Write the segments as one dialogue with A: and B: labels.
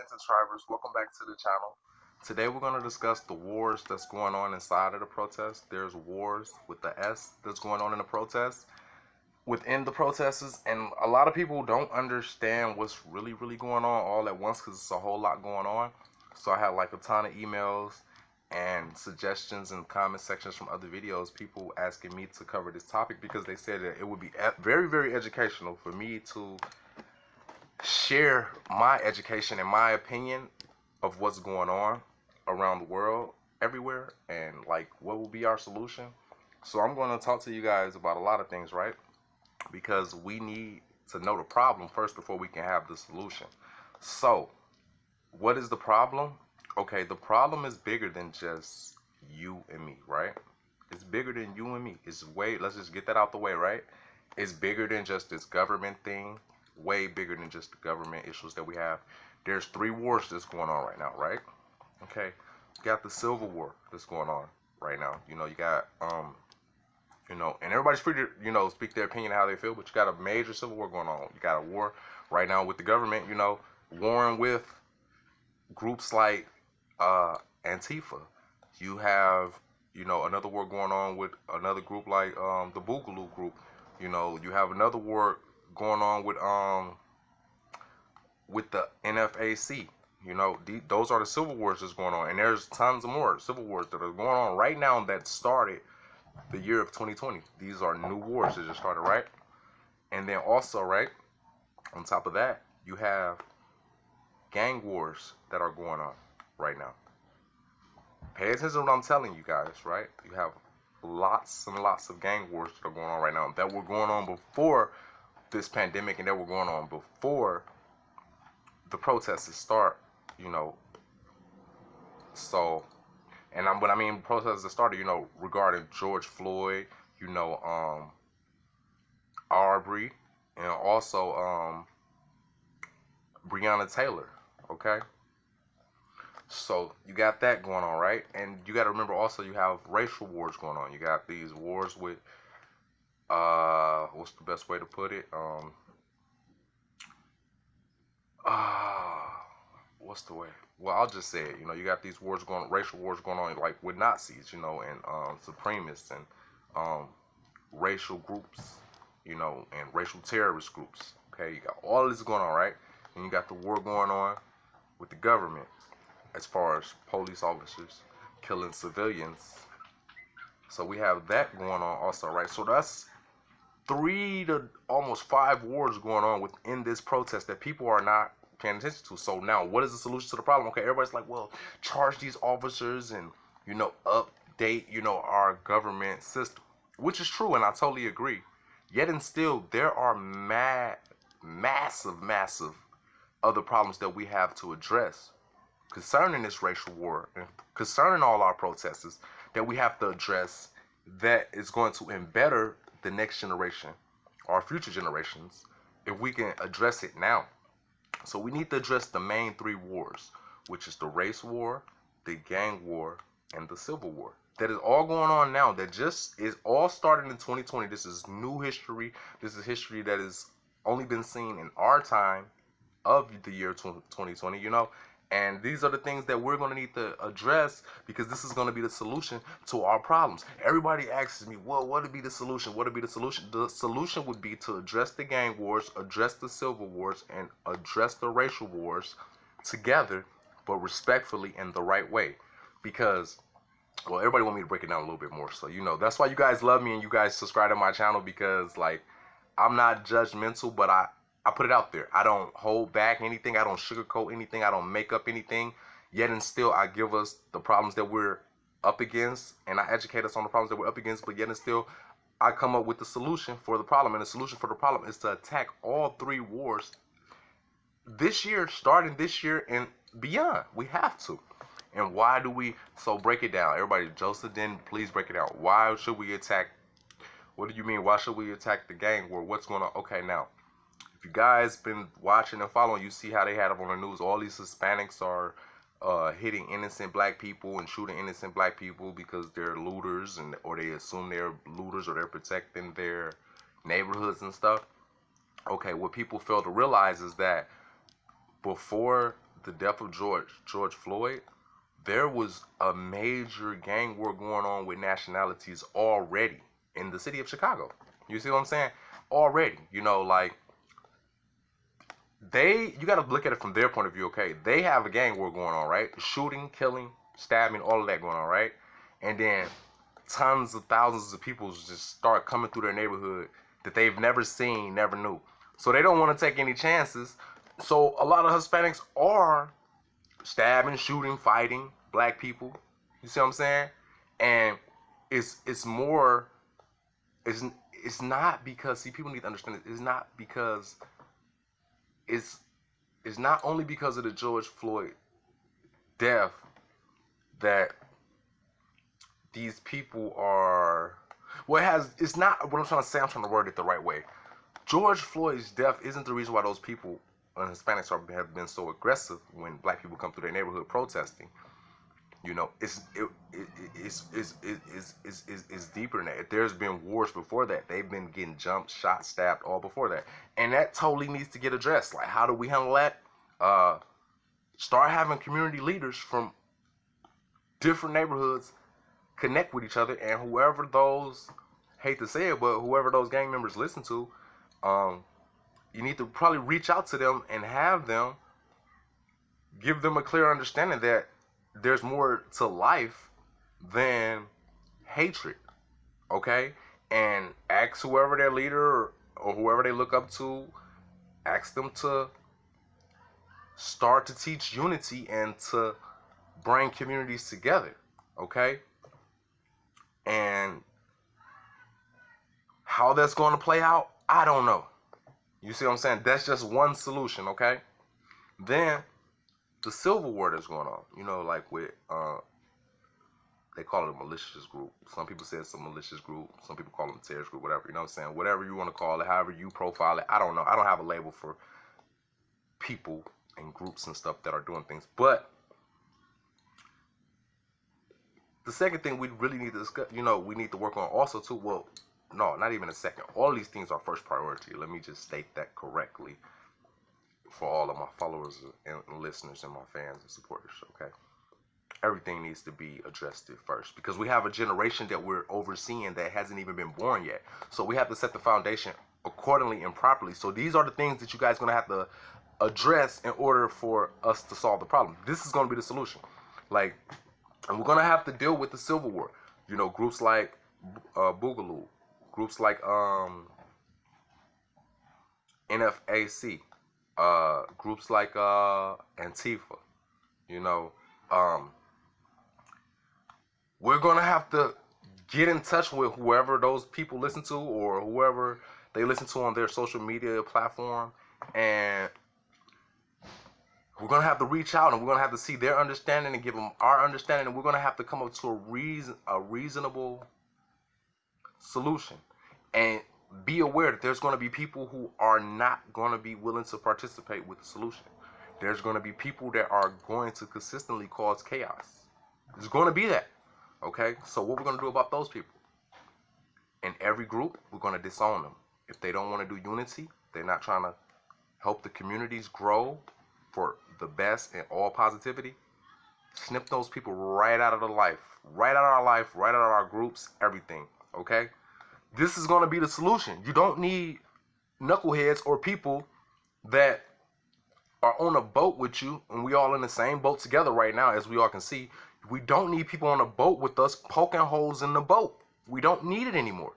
A: and subscribers, welcome back to the channel. Today we're going to discuss the wars that's going on inside of the protest. There's wars with the S that's going on in the protest, within the protests, and a lot of people don't understand what's really going on all at once because it's a whole lot going on. So I had like a ton of emails and suggestions and comment sections from other videos, people asking me to cover this topic because they said that it would be very educational for me to share my education and my opinion of what's going on around the world, everywhere, and like what will be our solution. So I'm going to talk to you guys about a lot of things, right? Because we need to know the problem first before we can have the solution. So, what is the problem? Okay, the problem is bigger than just you and me, right? It's bigger than you and me. It's way, let's just get that out the way, right? It's bigger than just this government thing, way bigger than just the government issues that we have. There's three wars that's going on right now, right? Okay, you got the Civil War that's going on right now. You got and everybody's free to, speak their opinion how they feel, but you got a major civil war going on. You got a war right now with the government, warring with groups like Antifa. You have, another war going on with another group like the Boogaloo group. You have another war going on with the NFAC. Those are the civil wars that's going on, and there's tons of more civil wars that are going on right now that started the year of 2020. These are new wars that just started, right? And then also, right, on top of that, you have gang wars that are going on right now. Pay attention to what I'm telling you guys, right? You have lots and lots of gang wars that are going on right now that were going on before this pandemic and that were going on before the protests start, So, and when I mean protests that started, regarding George Floyd, Arbery, and also Breonna Taylor. Okay, so you got that going on, right? And you got to remember also you have racial wars going on. You got these wars with what's the best way to put it? What's the way? Well, I'll just say it. You got these wars going, racial wars going on, like with Nazis, and supremacists and racial groups, and racial terrorist groups. Okay, you got all this going on, right? And you got the war going on with the government, as far as police officers killing civilians. So we have that going on also, right? So that's 3 to almost 5 wars going on within this protest that people are not paying attention to. So now, what is the solution to the problem? Okay, everybody's like, well, charge these officers and, update, our government system, which is true, and I totally agree. Yet and still, there are massive other problems that we have to address concerning this racial war and concerning all our protests that we have to address, that is going to embetter the next generation, our future generations, if we can address it now. So we need to address the main 3 wars, which is the race war, the gang war, and the civil war. That is all going on now. That just is all started in 2020. This is new history. This is history that has only been seen in our time of the year 2020, and these are the things that we're going to need to address, because this is going to be the solution to our problems. Everybody asks me, well, what would be the solution? What would be the solution? The solution would be to address the gang wars, address the civil wars, and address the racial wars together, but respectfully in the right way. Because, well, everybody want me to break it down a little bit more. So, that's why you guys love me and you guys subscribe to my channel, because, like, I'm not judgmental, but I put it out there. I don't hold back anything. I don't sugarcoat anything. I don't make up anything. Yet and still, I give us the problems that we're up against, and I educate us on the problems that we're up against. But yet and still, I come up with the solution for the problem. And the solution for the problem is to attack all 3 wars this year, starting this year and beyond. We have to. And why do we? So break it down. Everybody, Joseph, then please break it down. Why should we attack? What do you mean? Why should we attack the gang war? What's going on? Okay, now, if you guys been watching and following, you see how they had it on the news. All these Hispanics are hitting innocent black people and shooting innocent black people because they're looters, or they assume they're looters, or they're protecting their neighborhoods and stuff. Okay, what people fail to realize is that before the death of George Floyd, there was a major gang war going on with nationalities already in the city of Chicago. You see what I'm saying? Already, like you got to look at it from their point of view. Okay, they have a gang war going on, right? Shooting, killing, stabbing, all of that going on, right? And then tons of thousands of people just start coming through their neighborhood that they've never seen, never knew. So they don't want to take any chances. So a lot of Hispanics are stabbing, shooting, fighting black people. You see what I'm saying? And it's more it's not because, see, people need to understand it. It's not because it's not only because of the George Floyd death that these people are, it's not what I'm trying to say. I'm trying to word it the right way. George Floyd's death isn't the reason why those people and Hispanics have been so aggressive when black people come through their neighborhood protesting. It's deeper than that. There's been wars before that. They've been getting jumped, shot, stabbed, all before that, and that totally needs to get addressed. Like, how do we handle that? Start having community leaders from different neighborhoods connect with each other, and whoever those, hate to say it, but whoever those gang members listen to, you need to probably reach out to them and have them give them a clear understanding that there's more to life than hatred, okay? And ask whoever their leader or whoever they look up to, ask them to start to teach unity and to bring communities together, okay? And how that's going to play out, I don't know. You see what I'm saying? That's just one solution, okay? Then the Civil War that's going on, like with, they call it a malicious group. Some people say it's a malicious group. Some people call them a terrorist group, whatever. You know what I'm saying? Whatever you want to call it, however you profile it. I don't know. I don't have a label for people and groups and stuff that are doing things. But the second thing we really need to discuss, we need to work on also too, well, no, not even a second. All of these things are first priority. Let me just state that correctly for all of my followers and listeners and my fans and supporters, okay? Everything needs to be addressed at first, because we have a generation that we're overseeing that hasn't even been born yet. So we have to set the foundation accordingly and properly. So these are the things that you guys are going to have to address in order for us to solve the problem. This is going to be the solution. And we're going to have to deal with the Civil War. Groups like Boogaloo, groups like NFAC, groups like Antifa, we're going to have to get in touch with whoever those people listen to or whoever they listen to on their social media platform, and we're going to have to reach out, and we're going to have to see their understanding and give them our understanding, and we're going to have to come up to a reasonable solution. And be aware that there's going to be people who are not going to be willing to participate with the solution. There's going to be people that are going to consistently cause chaos. There's going to be that. Okay? So what we're going to do about those people? In every group, we're going to disown them. If they don't want to do unity, they're not trying to help the communities grow for the best and all positivity, snip those people right out of the life, right out of our life, right out of our groups, everything, okay? This is going to be the solution. You don't need knuckleheads or people that are on a boat with you, and we all in the same boat together right now, as we all can see. We don't need people on a boat with us poking holes in the boat. We don't need it anymore.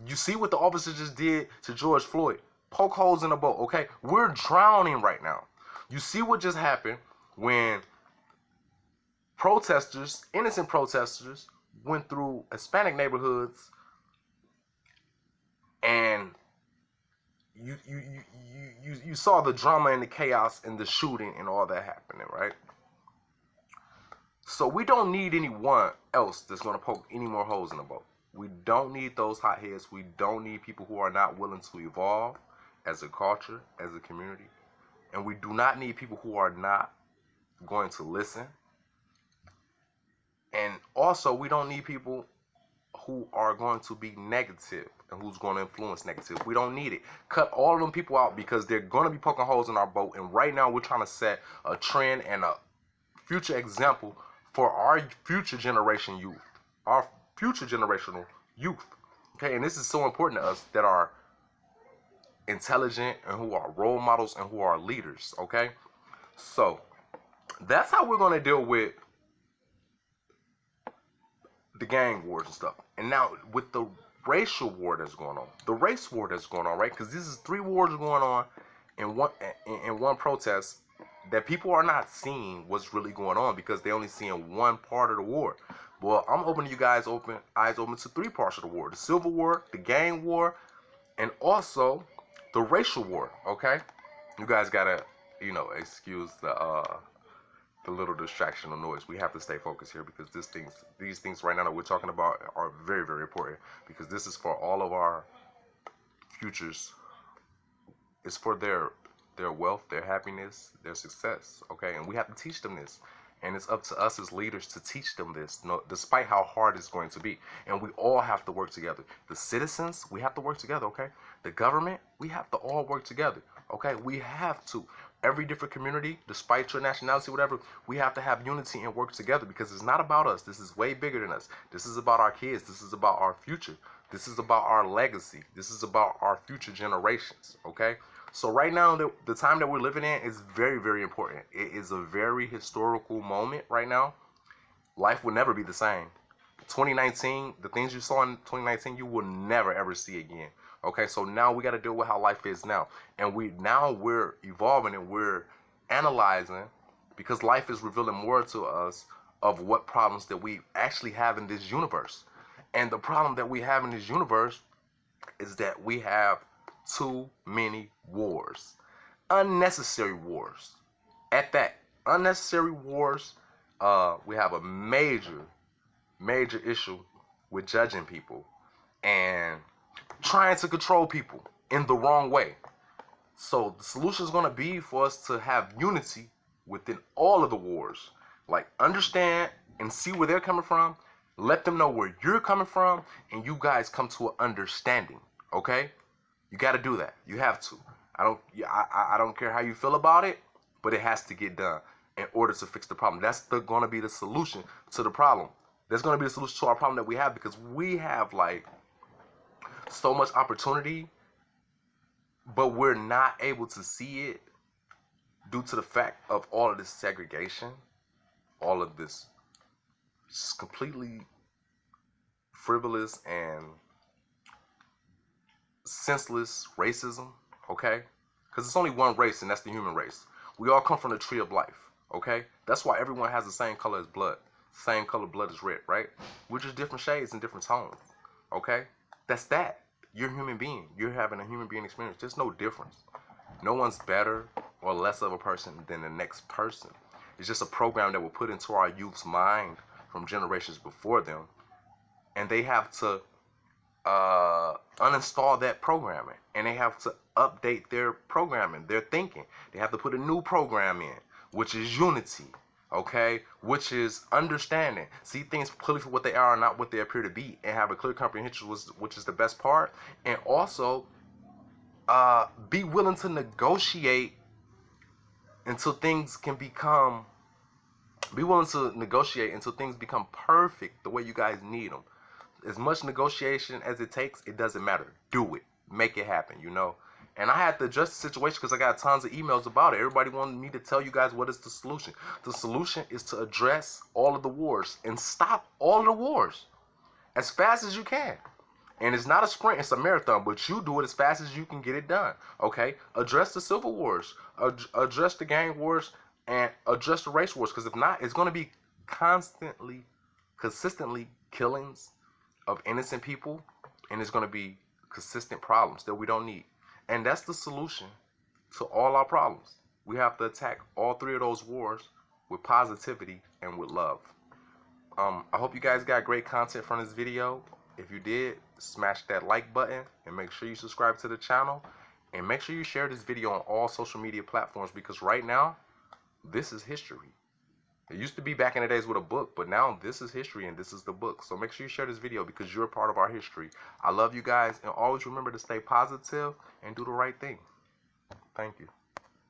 A: You see what the officers just did to George Floyd. Poke holes in the boat, okay? We're drowning right now. You see what just happened when protesters, innocent protesters, went through Hispanic neighborhoods, and you saw the drama and the chaos and the shooting and all that happening, right? So we don't need anyone else that's going to poke any more holes in the boat. We don't need those hotheads. We don't need people who are not willing to evolve as a culture, as a community. And we do not need people who are not going to listen. And also, we don't need people who are going to be negative and who's going to influence negative. We don't need it. Cut all of them people out because they're going to be poking holes in our boat. And right now we're trying to set a trend and a future example for our future generation youth, our future generational youth. Okay, and this is so important to us that are intelligent and who are role models and who are leaders. Okay, so that's how we're going to deal with the gang wars and stuff. And now with the racial war that's going on, the race war that's going on, right? Because this is 3 wars going on in one protest that people are not seeing what's really going on because they only seeing one part of the war. Well, I'm opening you guys eyes open to 3 parts of the war: the civil war, the gang war, and also the racial war. Okay, you guys gotta, excuse the little distraction or noise. We have to stay focused here because these things right now that we're talking about are very, very important because this is for all of our futures. It's for their wealth, their happiness, their success. Okay, and we have to teach them this. And it's up to us as leaders to teach them this, despite how hard it's going to be. And we all have to work together. The citizens, we have to work together, okay? The government, we have to all work together, okay? We have to. Every different community, despite your nationality, whatever, we have to have unity and work together because it's not about us. This is way bigger than us. This is about our kids. This is about our future. This is about our legacy. This is about our future generations, okay? So right now, the time that we're living in is very, very important. It is a very historical moment right now. Life will never be the same. 2019, the things you saw in 2019, you will never, ever see again. Okay, so now we got to deal with how life is now. And we're evolving and we're analyzing because life is revealing more to us of what problems that we actually have in this universe. And the problem that we have in this universe is that we have too many wars, unnecessary wars. At that, unnecessary wars. We have a major issue with judging people and trying to control people in the wrong way. So the solution is going to be for us to have unity within all of the wars. Like, understand and see where they're coming from. Let them know where you're coming from, and you guys come to an understanding. Okay? You got to do that. You have to. I don't care how you feel about it, but it has to get done in order to fix the problem. That's going to be the solution to the problem. That's going to be the solution to our problem that we have because we have like so much opportunity, but we're not able to see it due to the fact of all of this segregation, all of this just completely frivolous and senseless racism, okay? Because it's only one race, and that's the human race. We all come from the tree of life, okay? That's why everyone has the same color as blood. Same color blood is red, right? We're just different shades and different tones, okay? That's that. You're a human being. You're having a human being experience. There's no difference. No one's better or less of a person than the next person. It's just a program that was put into our youth's mind from generations before them, and they have to uninstall that programming, and they have to update their programming, their thinking. They have to put a new program in, which is unity, okay, which is understanding, see things clearly for what they are and not what they appear to be, and have a clear comprehension, which is the best part. And also be willing to negotiate until things can become perfect the way you guys need them. As much negotiation as it takes, it doesn't matter. Do it. Make it happen, And I had to adjust the situation because I got tons of emails about it. Everybody wanted me to tell you guys what is the solution. The solution is to address all of the wars and stop all of the wars as fast as you can. And it's not a sprint, it's a marathon, but you do it as fast as you can get it done, okay? Address the civil wars, address the gang wars, and address the race wars, because if not, it's going to be consistently killings of innocent people, and it's going to be consistent problems that we don't need. And that's the solution to all our problems. We have to attack all 3 of those wars with positivity and with love. I hope you guys got great content from this video. If you did, smash that like button and make sure you subscribe to the channel, and make sure you share this video on all social media platforms, because right now this is history. It used to be back in the days with a book, but now this is history and this is the book. So make sure you share this video because you're a part of our history. I love you guys, and always remember to stay positive and do the right thing. Thank you.